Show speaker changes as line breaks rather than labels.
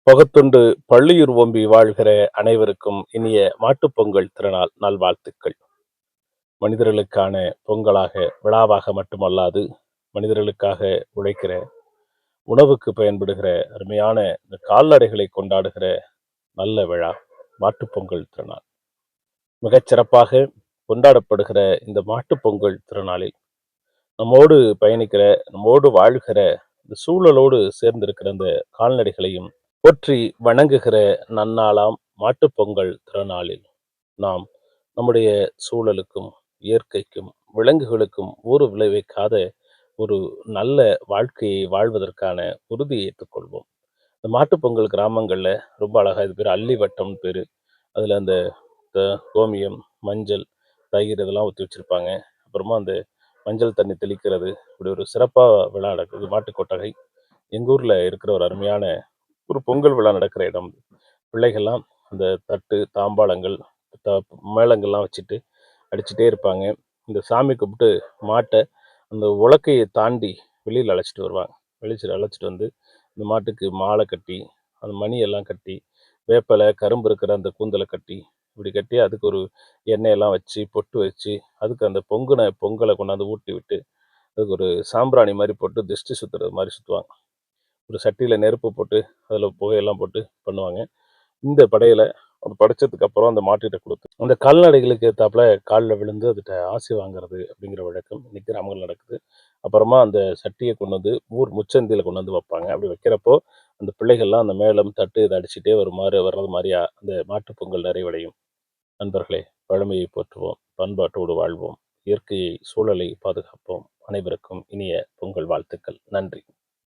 பொகத்துண்டு பள்ளியூர் ஓம்பி வாழ்கிற அனைவருக்கும் இனிய மாட்டுப்பொங்கல் திருநாள் நல்வாழ்த்துக்கள். மனிதர்களுக்கான பொங்கலாக விழாவாக மட்டுமல்லாது, மனிதர்களுக்காக உழைக்கிற உணவுக்கு பயன்படுகிற அருமையான இந்த கால்நடைகளை கொண்டாடுகிற நல்ல விழா மாட்டுப்பொங்கல் திருநாள். மிகச் சிறப்பாக கொண்டாடப்படுகிற இந்த மாட்டுப்பொங்கல் திருநாளில் நம்மோடு பயணிக்கிற, நம்மோடு வாழ்கிற, இந்த சூழலோடு சேர்ந்திருக்கிற இந்த கால்நடைகளையும் போற்றி வணங்குகிற நன்னாளாம் மாட்டுப்பொங்கல் திருநாளில் நாம் நம்முடைய சூழலுக்கும் இயற்கைக்கும் விலங்குகளுக்கும் ஊறு விளைவிக்காத ஒரு நல்ல வாழ்க்கையை வாழ்வதற்கான உறுதியை ஏற்றுக்கொள்வோம். இந்த மாட்டுப்பொங்கல் கிராமங்கள்ல ரொம்ப அழகா இது பேர் அள்ளி வட்டம்னு பேரு. அதுல அந்த கோமியம், மஞ்சள், தயிர் இதெல்லாம் ஊற்றி வச்சிருப்பாங்க. அப்புறமா அந்த மஞ்சள் தண்ணி தெளிக்கிறது, இப்படி ஒரு சிறப்பா விழா நடக்குது. மாட்டுக் கொட்டகை எங்க ஊர்ல இருக்கிற ஒரு அருமையான ஒரு பொங்கல் விழா நடக்கிற இடம். பிள்ளைகள்லாம் அந்த தட்டு, தாம்பாளங்கள், த மேளங்கள்லாம் வச்சுட்டு அடிச்சுட்டே இருப்பாங்க. இந்த சாமி கும்பிட்டு மாட்ட அந்த உலக்கைய தாண்டி வெளியில அழைச்சிட்டு வருவாங்க. அழைச்சிட்டு வந்து இந்த மாட்டுக்கு மாலை கட்டி, அந்த மணியெல்லாம் கட்டி, வேப்பிலை, கரும்பு இருக்கிற அந்த கூந்தல கட்டி, இப்படி கட்டி அதுக்கு ஒரு எண்ணெயெல்லாம் வச்சு, பொட்டு வச்சு, அதுக்கு அந்த பொங்குன பொங்கல கொண்டாந்து ஊட்டி விட்டு, அதுக்கு ஒரு சாம்பிராணி மாரி போட்டு திஷ்டி சுத்துறது மாரி சுத்துவாங்க. ஒரு சட்டியில நெருப்பு போட்டு, அதில புகையெல்லாம் போட்டு பண்ணுவாங்க. இந்த படையல படைச்சதுக்கு அப்புறம் அந்த மாட்டுட்ட குடுத்து, அந்த கால்நடைகளுக்கு ஏத்தாப்புல கால்ல விழுந்து அதுட்ட ஆசி வாங்குறது அப்படிங்கிற வழக்கம் இன்னைக்கு கிராமங்கள்ல நடக்குது. அப்புறமா அந்த சட்டிய கொண்டு வந்து ஊர் முச்சந்தில கொண்டு வந்து வைப்பாங்க. அப்படி வைக்கிறப்போ, அந்த பிள்ளைகள்லாம் அந்த மேளம், தட்டு இத அடிச்சுட்டே வர்றது மாரியா அந்த மாட்டுப் பொங்கல் நிறைவடையும். நண்பர்களே, பழமையை போற்றுவோம், பண்பாட்டோடு வாழ்வோம், இயற்கையை, சூழலை பாதுகாப்போம். அனைவருக்கும் இனிய பொங்கல் வாழ்த்துக்கள். நன்றி.